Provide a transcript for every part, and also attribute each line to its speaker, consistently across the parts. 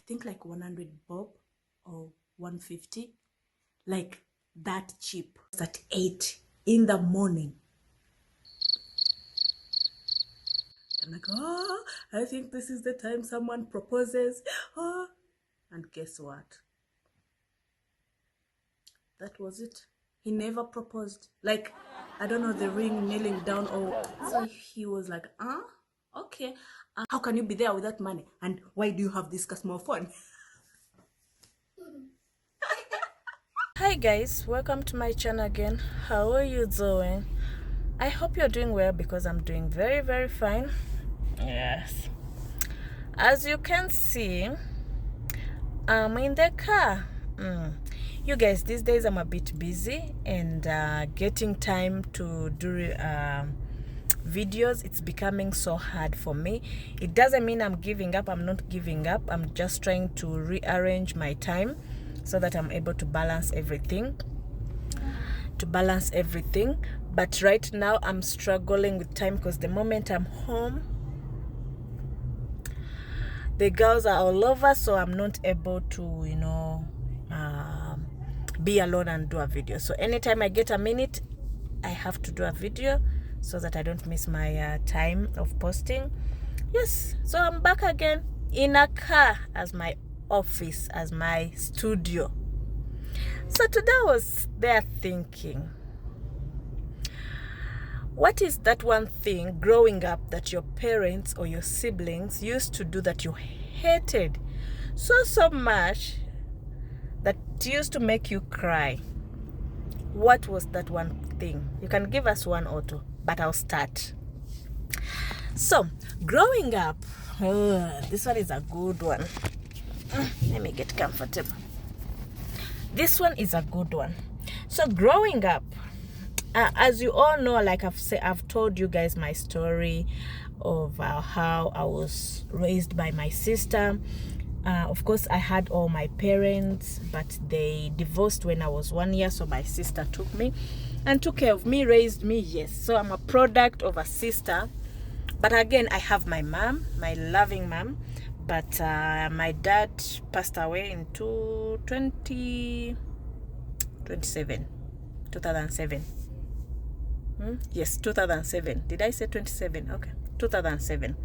Speaker 1: think like 100 bob or 150, like that cheap. At 8 in the morning. I'm like, oh, I think this is the time someone proposes. Oh, and guess what? That was it. He never proposed. Like, I don't know, the ring kneeling down, or so he was like, okay. How can you be there without money? And why do you have this small phone?
Speaker 2: Hi guys, welcome to my channel again. How are you doing? I hope you're doing well because I'm doing very fine. Yes, as you can see, I'm in the car. You guys, these days I'm a bit busy and getting time to do videos, it's becoming so hard for me. It doesn't mean I'm giving up. I'm not giving up. I'm just trying to rearrange my time so that I'm able to balance everything. But right now I'm struggling with time because the moment I'm home, the girls are all over, so I'm not able to, be alone and do a video. So anytime I get a minute, I have to do a video so that I don't miss my time of posting. Yes, so I'm back again in a car as my office, as my studio. So today I was there thinking, what is that one thing growing up that your parents or your siblings used to do that you hated so much that used to make you cry? What was that one thing? You can give us one or two, but I'll start. So, growing up, this one is a good one. Let me get comfortable. This one is a good one. So, growing up, as you all know, like I've told you guys my story of how I was raised by my sister. Of course, I had all my parents, but they divorced when I was 1 year, so my sister took me and took care of me, raised me. Yes, so I'm a product of a sister. But again, I have my mom, my loving mom, but my dad passed away in 2007. Yes, 2007. Did I say 27? Okay, 2007.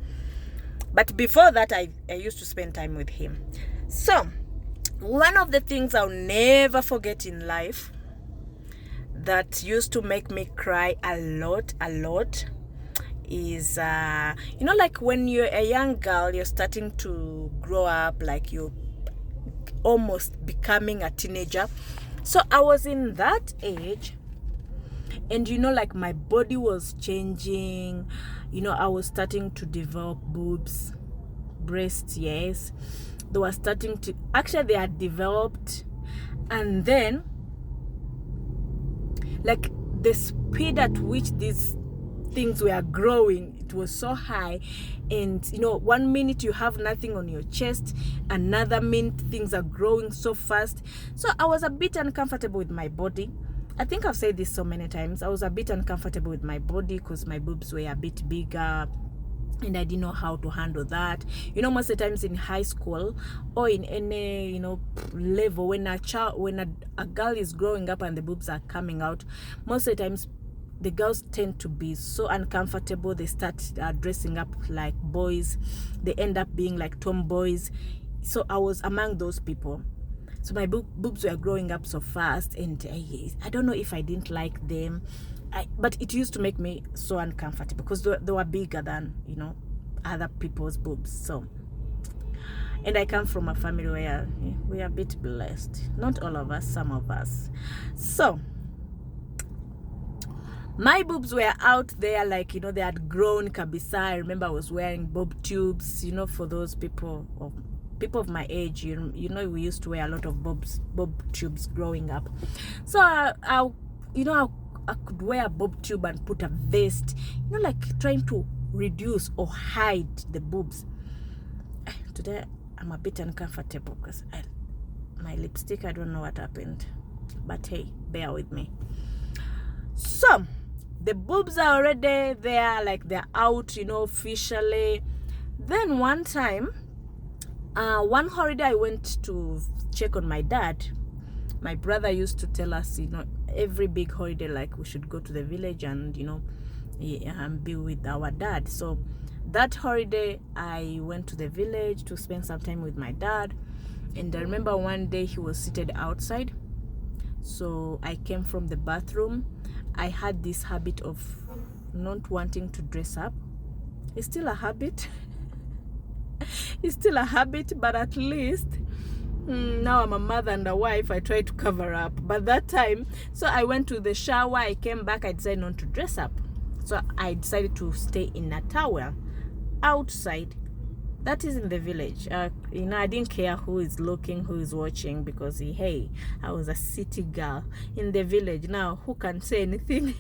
Speaker 2: But before that, I used to spend time with him. So, one of the things I'll never forget in life that used to make me cry a lot, is, like when you're a young girl, you're starting to grow up, like you're almost becoming a teenager. So I was in that age, and like my body was changing. I was starting to develop boobs, breasts. Yes, they were starting to, actually they had developed, and then like the speed at which these things were growing, it was so high. And 1 minute you have nothing on your chest, another minute things are growing so fast. So I was a bit uncomfortable with my body. I think I've said this so many times. I was a bit uncomfortable with my body because my boobs were a bit bigger and I didn't know how to handle that. Most of the times in high school or in any level, when a girl is growing up and the boobs are coming out, most of the times the girls tend to be so uncomfortable. They start dressing up like boys. They end up being like tomboys. So I was among those people. So my boobs were growing up so fast, and I don't know if I didn't like them, but it used to make me so uncomfortable because they were bigger than other people's boobs. So, and I come from a family where we are a bit blessed. Not all of us, some of us. So my boobs were out there, like they had grown kabisa. I remember I was wearing bob tubes, for those people of my age. We used to wear a lot of bob tubes growing up. So I could wear a bob tube and put a vest, like trying to reduce or hide the boobs. Today I'm a bit uncomfortable because my lipstick, I don't know what happened, but hey, bear with me. So the boobs are already there, like they're out, officially. Then one time One holiday I went to check on my dad. My brother used to tell us, every big holiday, like we should go to the village and, be with our dad. So that holiday, I went to the village to spend some time with my dad. And I remember one day he was seated outside. So I came from the bathroom. I had this habit of not wanting to dress up. It's still a habit. It's still a habit, but at least now I'm a mother and a wife, I try to cover up. But that time, so I went to the shower, I came back, I decided not to dress up. So I decided to stay in a towel outside. That is in the village. I didn't care who is looking, who is watching, because hey, I was a city girl in the village. Now, who can say anything?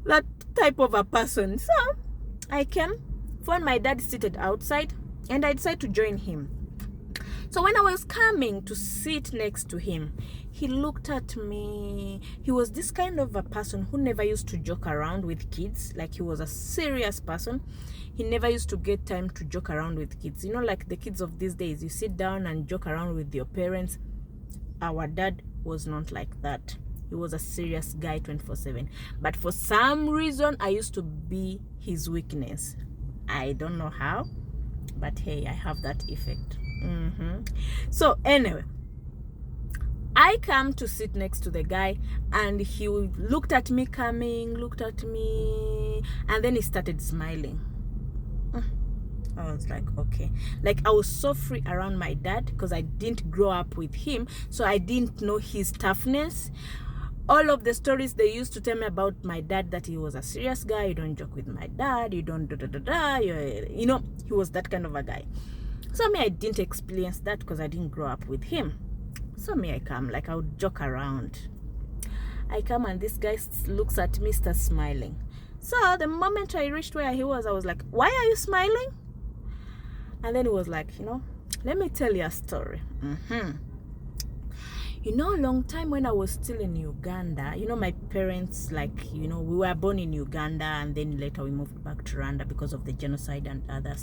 Speaker 2: That type of a person. So I came, found my dad seated outside, and I decided to join him. So when I was coming to sit next to him, he looked at me. He was this kind of a person who never used to joke around with kids. Like, he was a serious person. He never used to get time to joke around with kids. Like the kids of these days, you sit down and joke around with your parents. Our dad was not like that. He was a serious guy 24/7. But for some reason, I used to be his weakness. I don't know how, but hey, I have that effect. So anyway, I come to sit next to the guy, and he looked at me coming, looked at me, and then he started smiling. I was like, okay. Like, I was so free around my dad because I didn't grow up with him, so I didn't know his toughness. All of the stories they used to tell me about my dad, that he was a serious guy, you don't joke with my dad, you don't he was that kind of a guy. So me, I didn't experience that because I didn't grow up with him. So me, I come, like, I would joke around. I come and this guy looks at me, starts smiling. So the moment I reached where he was, I was like, why are you smiling? And then he was like, let me tell you a story. A long time when I was still in Uganda, my parents, we were born in Uganda, and then later we moved back to Rwanda because of the genocide and other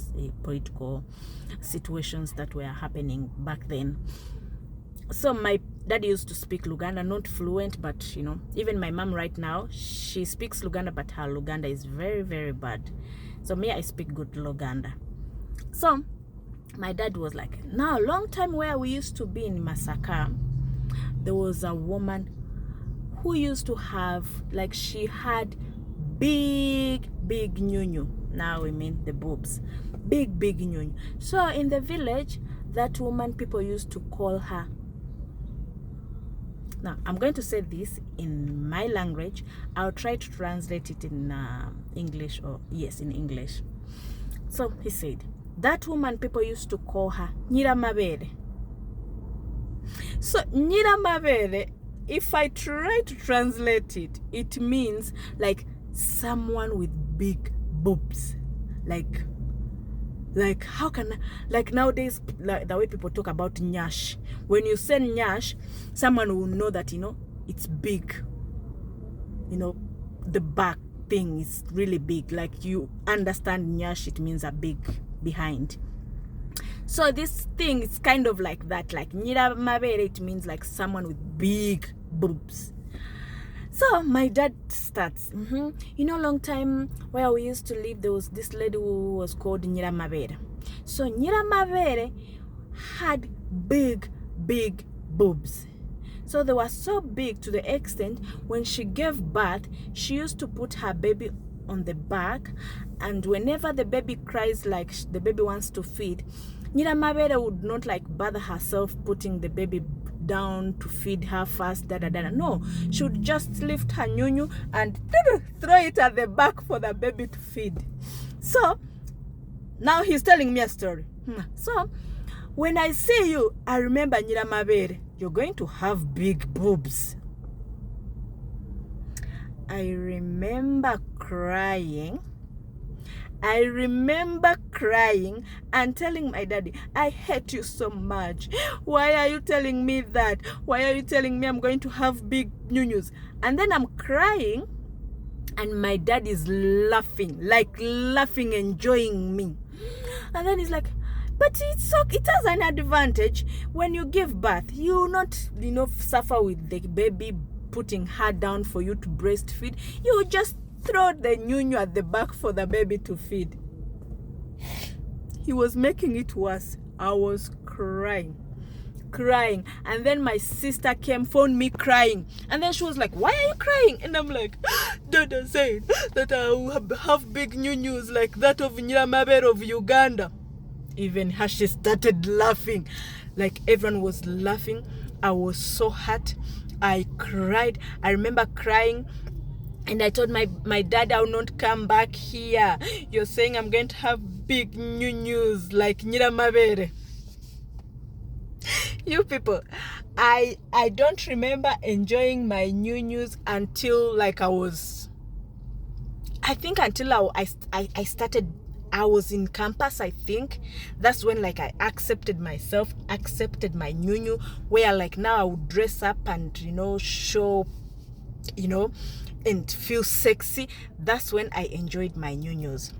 Speaker 2: political situations that were happening back then. So my dad used to speak Luganda, not fluent, but even my mom right now, she speaks Luganda, but her Luganda is very, very bad. So me, I speak good Luganda. So my dad was like, now, long time where we used to be in Masaka, there was a woman who used to have, she had big nyunyu. Now we mean the boobs. Big nyunyu. So in the village, that woman, people used to call her. Now, I'm going to say this in my language. I'll try to translate it in English, in English. So he said, that woman, people used to call her Nyiramabere. So Nyiramabere, if I try to translate it, it means like someone with big boobs. Like how can, nowadays, the way people talk about nyash, when you say nyash, someone will know that it's big, the back thing is really big, like you understand nyash, it means a big behind. So this thing is kind of like that, like Nyiramabere, it means like someone with big boobs. So my dad starts, long time where we used to live, there was this lady who was called Nyiramabere. So Nyiramabere had big boobs. So they were so big to the extent when she gave birth, she used to put her baby on the back, and whenever the baby cries, like the baby wants to feed, Nyiramabere would not bother herself putting the baby down to feed her first. No, she would just lift her nyunyu and throw it at the back for the baby to feed. So now he's telling me a story. So when I see you, I remember Nyiramabere, you're going to have big boobs. I remember crying and telling my daddy, I hate you so much. Why are you telling me that? Why are you telling me I'm going to have big nyunyus? And then I'm crying, and my dad is laughing, enjoying me. And then he's like, but it has an advantage. When you give birth, you not, suffer with the baby putting her down for you to breastfeed. You just throw the nyunyu at the back for the baby to feed. He was making it worse. I was crying. And then my sister came, phoned me crying, and then she was like, why are you crying? And I'm like, Dada said that I will have big nyunyus like that of Nyiramabere of Uganda. Even her, she started laughing. Like, everyone was laughing. I was so hurt. I cried. I remember crying, and I told my dad, I will not come back here. You're saying I'm going to have big nyunyus like Nyiramabere. You people, I don't remember enjoying my nyunyus until like I was in campus. I think that's when like I accepted myself, accepted my nyunyu, where like now I would dress up and show, and feel sexy. That's when I enjoyed my nyunyus.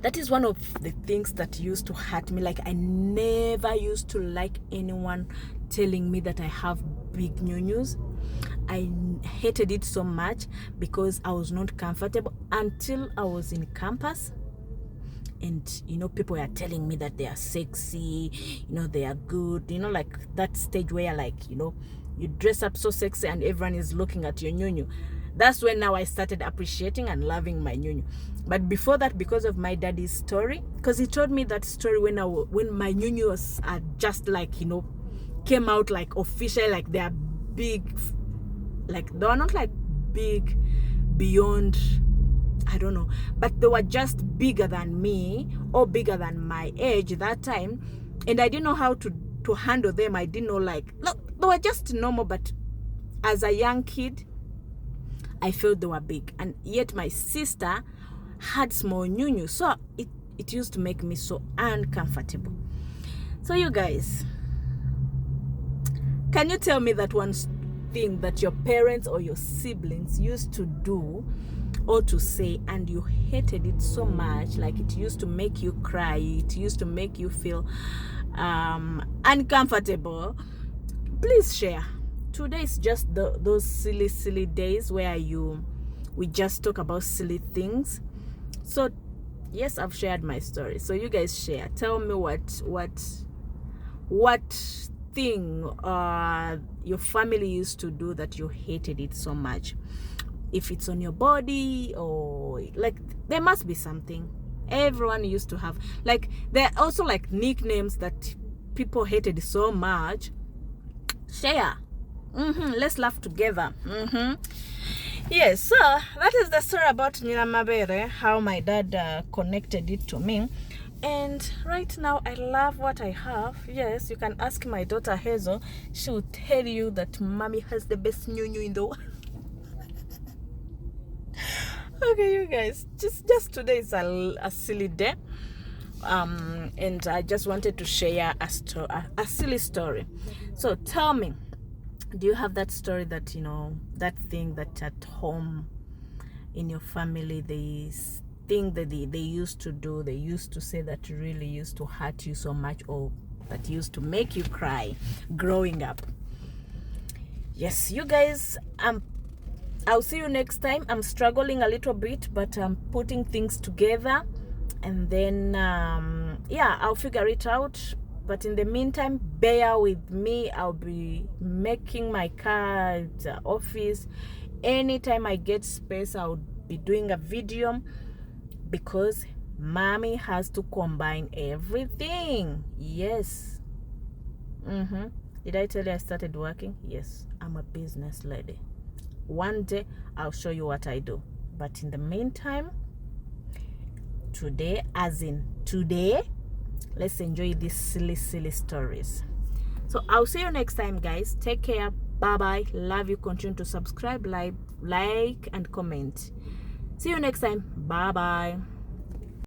Speaker 2: That is one of the things that used to hurt me. Like, I never used to like anyone telling me that I have big nyunyus. I hated it so much because I was not comfortable until I was in campus. And, people are telling me that they are sexy, they are good, like that stage where like, you dress up so sexy and everyone is looking at your nyunyu. That's when now I started appreciating and loving my nyunyu. But before that, because of my daddy's story, because he told me that story when my nyunyu was just like, came out like official, like they are big, like they were not like big beyond, I don't know, but they were just bigger than me or bigger than my age that time. And I didn't know how to handle them. I didn't know, like, look, they were just normal, but as a young kid, I felt they were big. And yet my sister had small nyunyu, so it used to make me so uncomfortable. So you guys, can you tell me that one thing that your parents or your siblings used to do or to say and you hated it so much, like it used to make you cry, it used to make you feel uncomfortable? Please share. Today is just those silly days where we just talk about silly things. So yes, I've shared my story, so you guys share. Tell me what thing your family used to do that you hated it so much. If it's on your body, or like, there must be something. Everyone used to have, like, there are also like nicknames that people hated so much. Share. Let's laugh together. Yes, so that is the story about Nyiramabere, how my dad connected it to me. And right now I love what I have. Yes, you can ask my daughter Hazel. She will tell you that mommy has the best nyunyu in the world. Okay, you guys, just today is a silly day, and I just wanted to share a silly story. So tell me, do you have that story that, that thing that at home in your family, this thing that they used to do, they used to say that really used to hurt you so much, or that used to make you cry growing up? Yes, you guys, I'll see you next time. I'm struggling a little bit, but I'm putting things together, and then yeah, I'll figure it out. But in the meantime, bear with me. I'll be making my car at the office. Anytime I get space, I'll be doing a video, because mommy has to combine everything. Yes. Did I tell you I started working? Yes, I'm a business lady. One day I'll show you what I do. But in the meantime, today, let's enjoy these silly stories. So I'll see you next time, guys. Take care. Bye bye. Love you. Continue to subscribe, like and comment. See you next time. Bye bye.